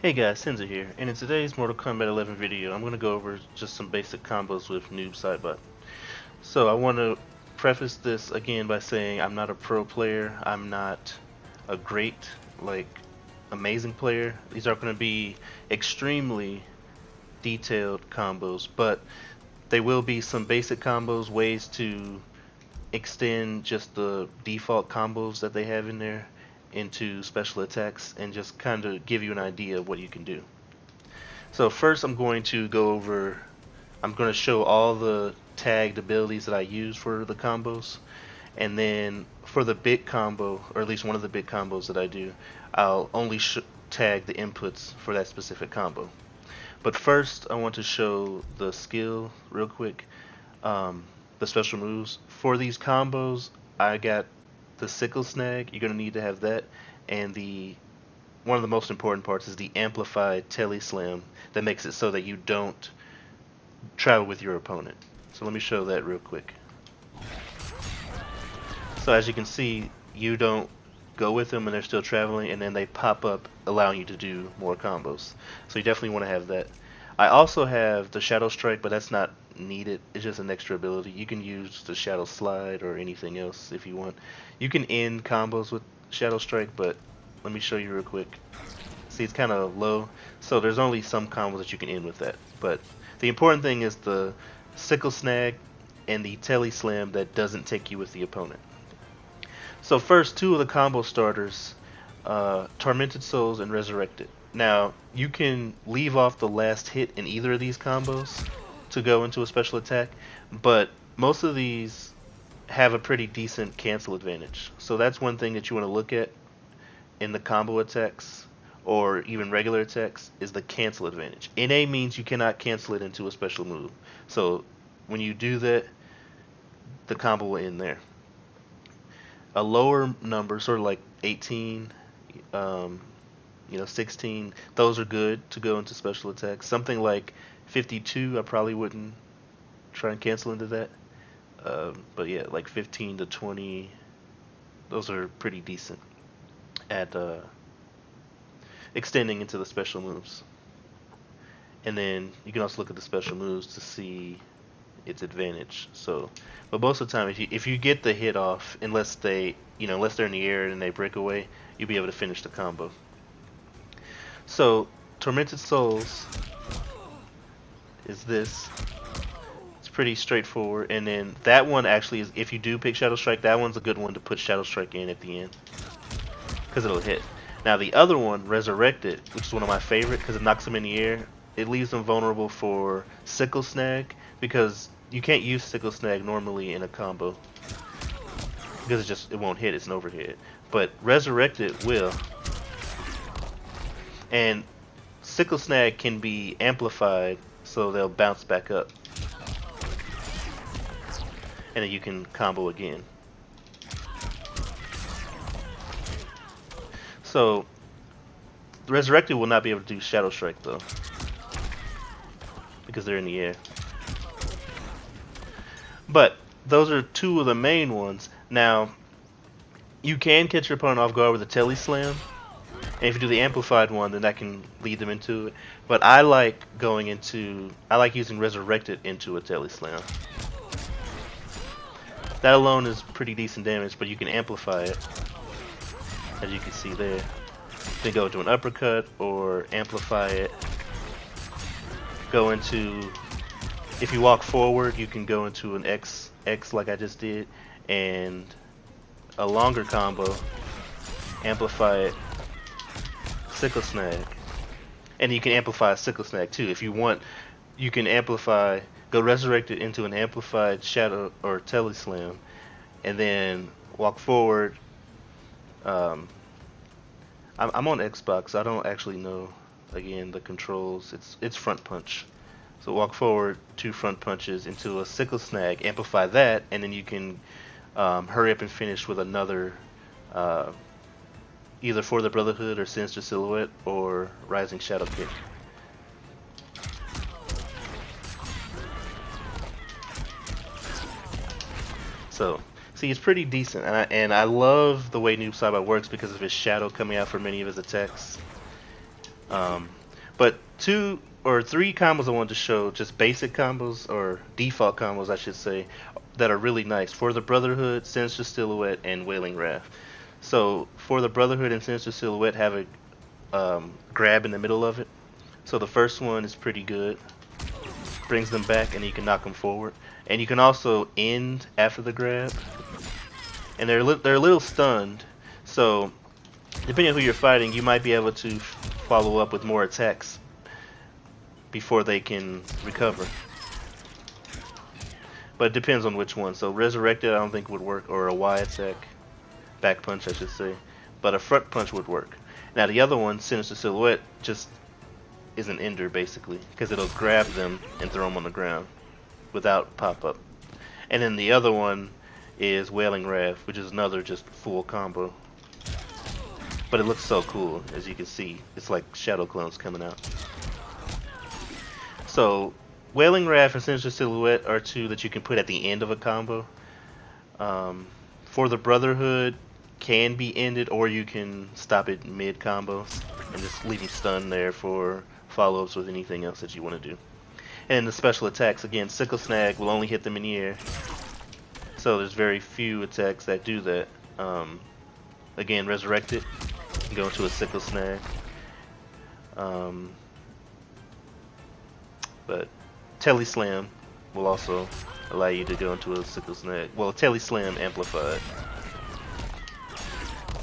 Hey guys, Senza here, and in today's Mortal Kombat 11 video, I'm going to go over just some basic combos with Noob Saibot. So I want to preface this again by saying I'm not a pro player, I'm not a great, amazing player. These are going to be extremely detailed combos, but they will be some basic combos, ways to extend just the default combos that they have in there into special attacks and just kind of give you an idea of what you can do. So first I'm going to I'm going to show all the tagged abilities that I use for the combos, and then for the big combo, or at least one of the big combos that I do, I'll only tag the inputs for that specific combo. But first I want to show the skill real quick, the special moves. For these combos, I got the sickle snag, you're going to need to have that, and one of the most important parts is the amplified Tele Slam that makes it so that you don't travel with your opponent. So let me show that real quick. So as you can see, you don't go with them and they're still traveling, and then they pop up allowing you to do more combos. So you definitely want to have that. I also have the Shadow Strike, but that's not needed. It's just an extra ability. You can use the Shadow Slide or anything else if you want. You can end combos with Shadow Strike, but let me show you real quick. See, it's kind of low, so there's only some combos that you can end with that. But the important thing is the Sickle Snag and the Tele Slam that doesn't take you with the opponent. So first, two of the combo starters, Tormented Souls and Resurrected. Now, you can leave off the last hit in either of these combos to go into a special attack, but most of these have a pretty decent cancel advantage. So that's one thing that you want to look at in the combo attacks or even regular attacks is the cancel advantage. NA means you cannot cancel it into a special move. So when you do that, the combo will end there. A lower number, sort of like 18, 16, those are good to go into special attacks. Something like 52, I probably wouldn't try and cancel into that. But yeah, like 15 to 20, those are pretty decent at extending into the special moves. And then you can also look at the special moves to see its advantage. So, but most of the time, if you get the hit off, unless they're in the air and they break away, you'll be able to finish the combo. So, Tormented Souls is this. It's pretty straightforward, and then that one actually is, if you do pick Shadow Strike, that one's a good one to put Shadow Strike in at the end, because it'll hit. Now the other one, Resurrected, which is one of my favorite because it knocks them in the air, it leaves them vulnerable for Sickle Snag, because you can't use Sickle Snag normally in a combo because it won't hit, it's an overhit. But Resurrected will. And Sickle Snag can be amplified so they'll bounce back up. And then you can combo again. So Resurrected will not be able to do Shadow Strike though, because they're in the air. But those are two of the main ones. Now, you can catch your opponent off guard with a Tele Slam, and if you do the amplified one, then that can lead them into it. But I like using Resurrected into a Tele Slam. That alone is pretty decent damage, but you can amplify it, as you can see there. You can go into an uppercut or amplify it. Go into, if you walk forward, you can go into an X like I just did, and a longer combo, amplify it, Sickle Snag. And you can amplify a Sickle Snag too. If you want, you can go Resurrected into an amplified Shadow or Tele Slam, and then walk forward. I'm on Xbox. I don't actually know, again, the controls. It's front punch. So walk forward, 2 front punches into a Sickle Snag, amplify that, and then you can hurry up and finish with another, either For the Brotherhood or Sinister Silhouette or Rising Shadow Kick. So, see, it's pretty decent, and I love the way Noob Saibot works because of his shadow coming out for many of his attacks. Um, but 2 or 3 combos I wanted to show, just basic combos or default combos, I should say, that are really nice for the Brotherhood, Sinister Silhouette, and Wailing Wrath. So for the Brotherhood and Sinister Silhouette, have a grab in the middle of it. So the first one is pretty good. Brings them back, and you can knock them forward. And you can also end after the grab. And they're a little stunned, so depending on who you're fighting, you might be able to follow up with more attacks before they can recover. But it depends on which one. So Resurrected I don't think would work, or a Y attack. Back punch I should say. But a front punch would work. Now the other one, Sinister Silhouette, just is an ender basically, because it'll grab them and throw them on the ground without pop-up. And then the other one is Wailing Wrath, which is another just full combo. But it looks so cool, as you can see. It's like shadow clones coming out. So Wailing Wrath and Sinister Silhouette are 2 that you can put at the end of a combo. For the Brotherhood, can be ended, or you can stop it mid combos and just leave them stunned there for follow-ups with anything else that you want to do. And the special attacks, again, Sickle Snag will only hit them in the air. So there's very few attacks that do that. Again, Resurrected, go into a Sickle Snag. But Tele Slam will also allow you to go into a Sickle Snag. Well, Tele Slam amplified.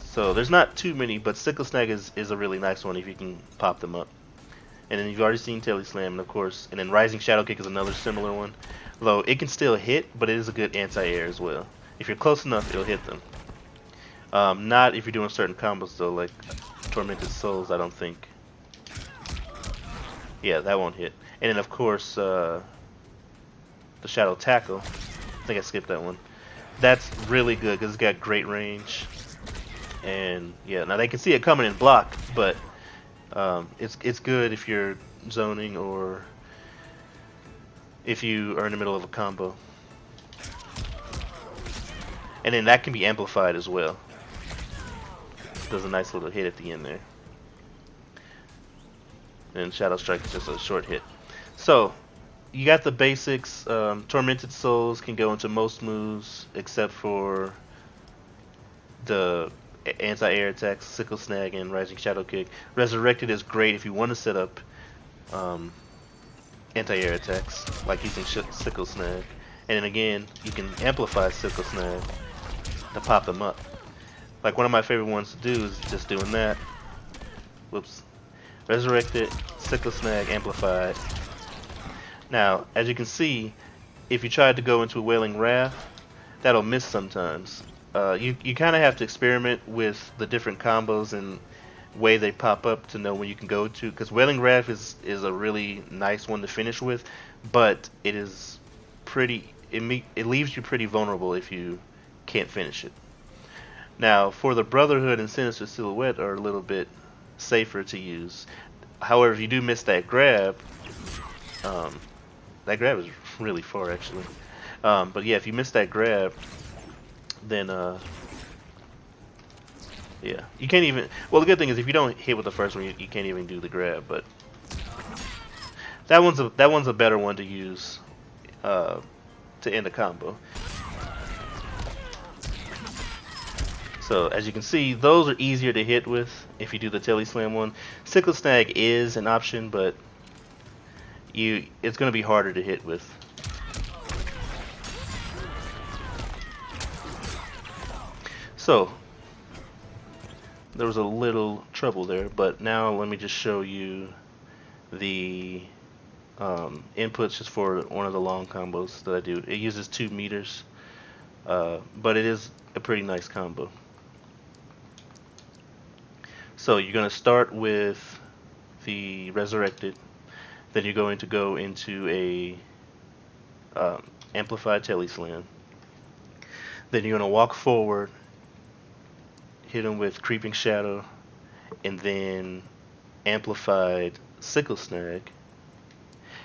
So there's not too many, but Sickle Snag is a really nice one if you can pop them up. And then you've already seen Tele Slam, and of course, and then Rising Shadow Kick is another similar one. Though it can still hit, but it is a good anti-air as well. If you're close enough, it'll hit them. Not if you're doing certain combos though, like Tormented Souls, I don't think. Yeah, that won't hit. And then of course, the Shadow Tackle. I think I skipped that one. That's really good because it's got great range. And yeah, now they can see it coming in block, but it's good if you're zoning or if you are in the middle of a combo. And then that can be amplified as well. Does a nice little hit at the end there. And Shadow Strike is just a short hit. So you got the basics. Tormented Souls can go into most moves except for the anti-air attacks, Sickle Snag and Rising Shadow Kick. Resurrected is great if you want to set up anti-air attacks, like using Sickle Snag. And then again, you can amplify Sickle Snag to pop them up. Like one of my favorite ones to do is just doing that. Whoops. Resurrected, Sickle Snag, amplified. Now, as you can see, if you try to go into a Wailing Wrath, that'll miss sometimes. You kind of have to experiment with the different combos and way they pop up to know when you can go to, because Wailing Wrath is a really nice one to finish with, but it is pretty, it leaves you pretty vulnerable if you can't finish it. Now, for the Brotherhood and Sinister Silhouette are a little bit safer to use. However, if you do miss that grab is really far actually. But yeah, if you miss that grab, then yeah, you can't even. Well, the good thing is if you don't hit with the first one, you can't even do the grab. But that one's a better one to use to end a combo. So as you can see, those are easier to hit with if you do the Tele Slam one. Sickle Snag is an option, but it's going to be harder to hit with. So there was a little trouble there, but now let me just show you the inputs just for one of the long combos that I do. It uses 2 meters, but it is a pretty nice combo. So you're going to start with the Resurrected, then you're going to go into a amplified Tele Slam. Then you're going to walk forward, hit him with Creeping Shadow, and then amplified Sickle Snag.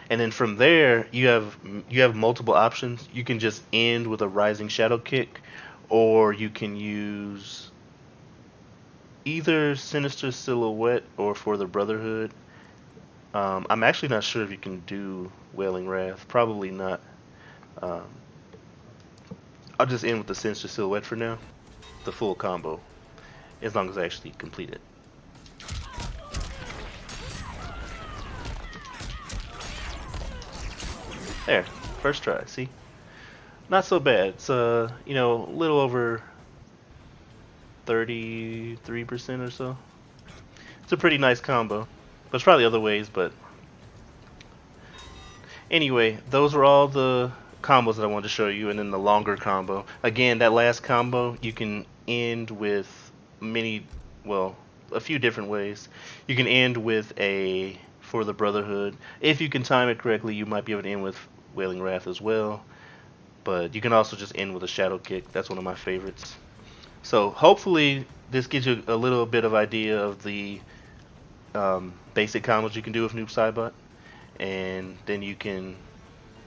And then from there, you have multiple options. You can just end with a Rising Shadow Kick, or you can use either Sinister Silhouette or For the Brotherhood. I'm actually not sure if you can do Wailing Wrath. Probably not. Um, I'll just end with the Sinister Silhouette for now. The full combo. As long as I actually complete it. There. First try. See? Not so bad. It's, you know, a little over 33% or so. It's a pretty nice combo. There's probably other ways, but anyway, those were all the combos that I wanted to show you, and then the longer combo. Again, that last combo you can end with a few different ways. You can end with a For the Brotherhood. If you can time it correctly, you might be able to end with Wailing Wrath as well. But you can also just end with a Shadow Kick. That's one of my favorites. So hopefully this gives you a little bit of idea of the basic combos you can do with Noob Saibot, and then you can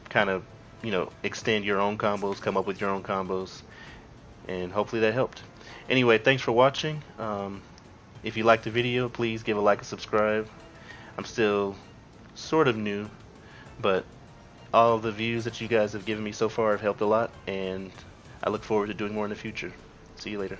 kind of, you know, extend your own combos, come up with your own combos, and hopefully that helped. Anyway, thanks for watching. If you liked the video, please give a like and subscribe. I'm still sort of new, but all of the views that you guys have given me so far have helped a lot, and I look forward to doing more in the future. See you later.